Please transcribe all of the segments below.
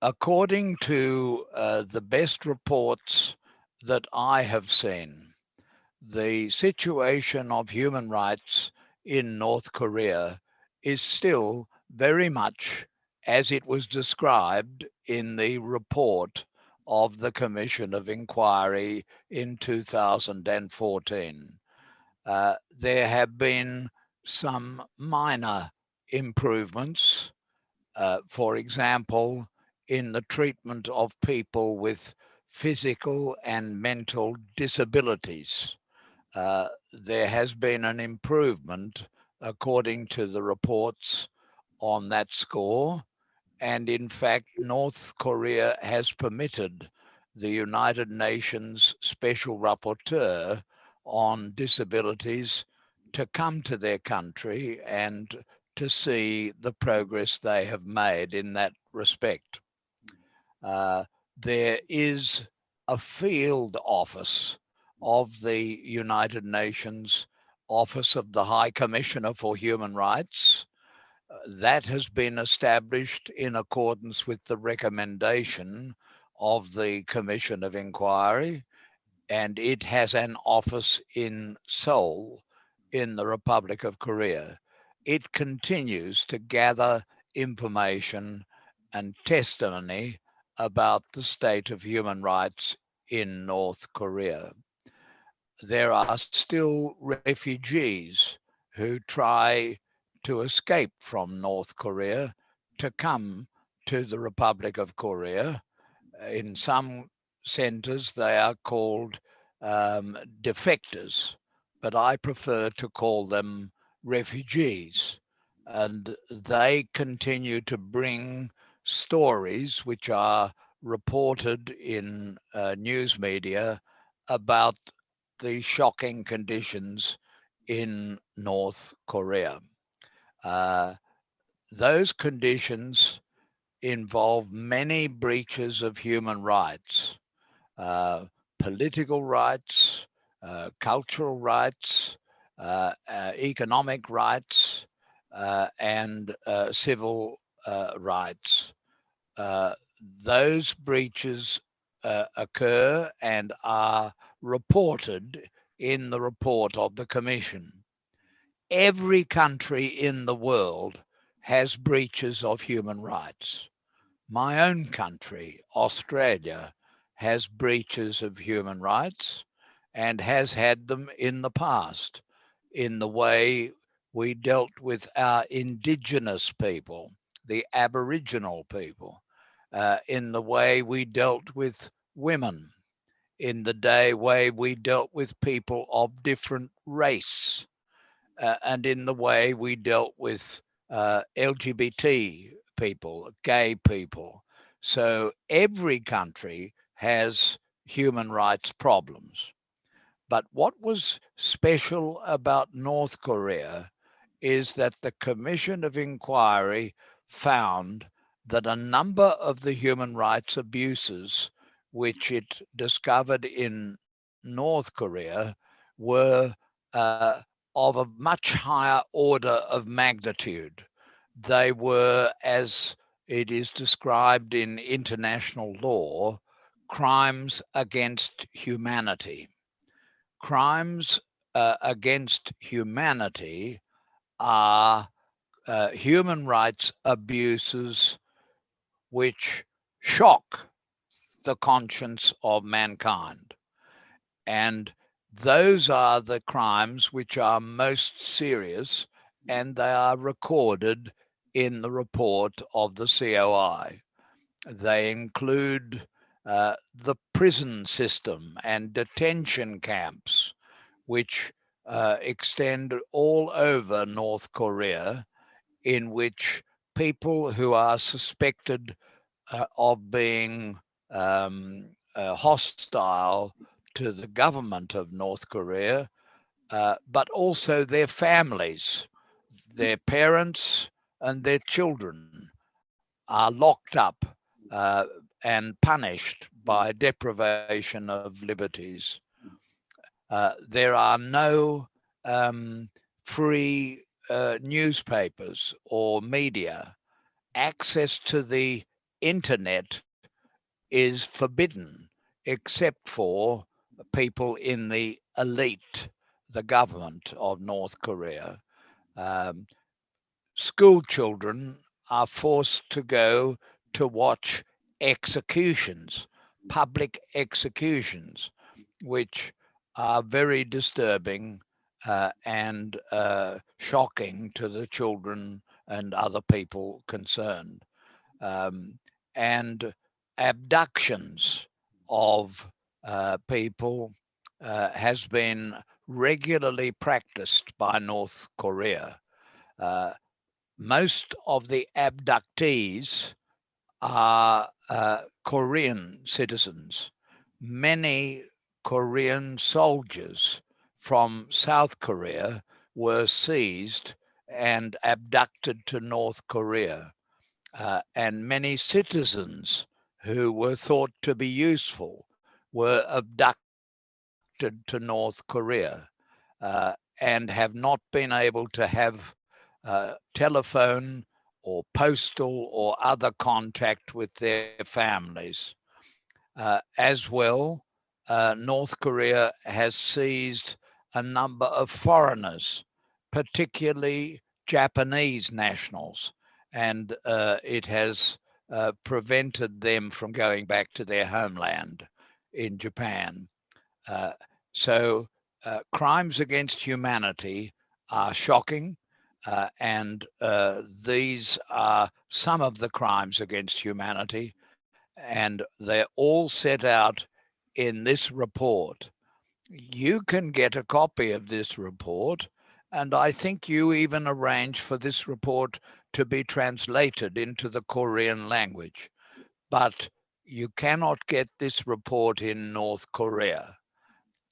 according to the best reports that I have seen, the situation of human rights in North Korea is still very much as it was described in the report of the Commission of Inquiry in 2014. There have been some minor improvements, for example, in the treatment of people with physical and mental disabilities. There has been an improvement according to the reports on that score. And in fact, North Korea has permitted the United Nations Special Rapporteur on Disabilities to come to their country and to see the progress they have made in that respect. There is a field office of the United Nations Office of the High Commissioner for Human Rights. That has been established in accordance with the recommendation of the Commission of Inquiry, and it has an office in Seoul in the Republic of Korea. It continues to gather information and testimony about the state of human rights in North Korea. There are still refugees who try to escape from North Korea to come to the Republic of Korea. In some centers, they are called defectors, but I prefer to call them refugees. And they continue to bring stories which are reported in news media about the shocking conditions in North Korea. Those conditions involve many breaches of human rights, political rights, cultural rights, economic rights, and civil rights. Those breaches occur and are reported in the report of the Commission. Every country in the world has breaches of human rights. My own country, Australia, has breaches of human rights and has had them in the past in the way we dealt with our indigenous people, the Aboriginal people, in the way we dealt with women, in the way we dealt with people of different race, and in the way we dealt with LGBT people, gay people. So every country has human rights problems. But what was special about North Korea is that the Commission of Inquiry found that a number of the human rights abuses which it discovered in North Korea were of a much higher order of magnitude. They were, as it is described in international law, crimes against humanity. Crimes against humanity are human rights abuses which shock the conscience of mankind. And those are the crimes which are most serious, and they are recorded in the report of the COI. They include the prison system and detention camps, which extend all over North Korea, in which people who are suspected of being hostile to the government of North Korea, but also their families, their parents and their children are locked up and punished by deprivation of liberties. There are no free newspapers or media. Access to the internet is forbidden except for people in the elite, the government of North Korea. School children are forced to go to watch executions, public executions, which are very disturbing and shocking to the children and other people concerned. And abductions of people has been regularly practiced by North Korea. Most of the abductees are Korean citizens. Many Korean soldiers from South Korea were seized and abducted to North Korea. And many citizens who were thought to be useful were abducted to North Korea and have not been able to have telephone or postal or other contact with their families. As well, North Korea has seized a number of foreigners, particularly Japanese nationals, and it has prevented them from going back to their homeland in Japan. So crimes against humanity are shocking, and these are some of the crimes against humanity, and they're all set out in this report. You can get a copy of this report, and I think you even arranged for this report to be translated into the Korean language. But you cannot get this report in North Korea.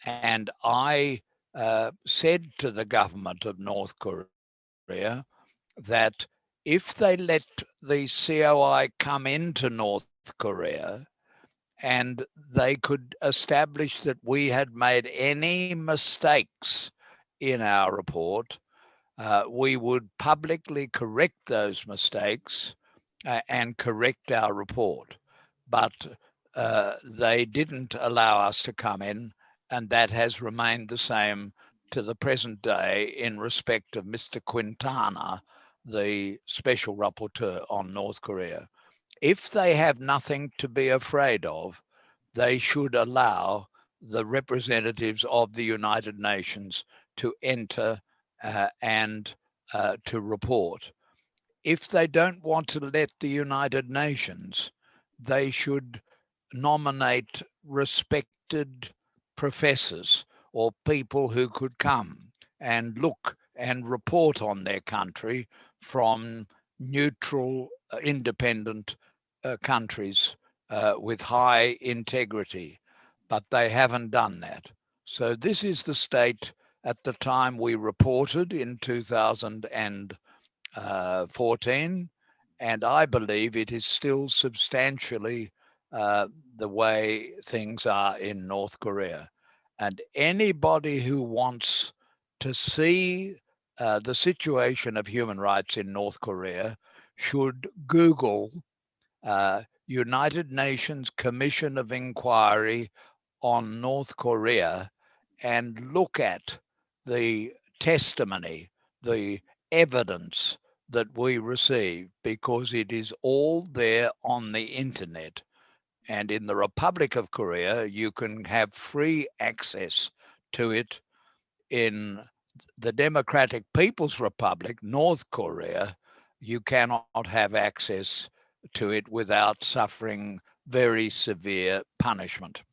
And I said to the government of North Korea that if they let the COI come into North Korea and they could establish that we had made any mistakes in our report, we would publicly correct those mistakes and correct our report. But they didn't allow us to come in, and that has remained the same to the present day in respect of Mr. Quintana, the special rapporteur on North Korea. If they have nothing to be afraid of, they should allow the representatives of the United Nations to enter and to report. If they don't want to let the United Nations, they should nominate respected professors or people who could come and look and report on their country from neutral, independent countries with high integrity. But they haven't done that. So this is the state at the time we reported in 2014, and I believe it is still substantially the way things are in North Korea. And anybody who wants to see the situation of human rights in North Korea should Google United Nations Commission of Inquiry on North Korea and look at the testimony, the evidence that we receive, because it is all there on the internet. And in the Republic of Korea, you can have free access to it. In the Democratic People's Republic, North Korea, you cannot have access to it without suffering very severe punishment.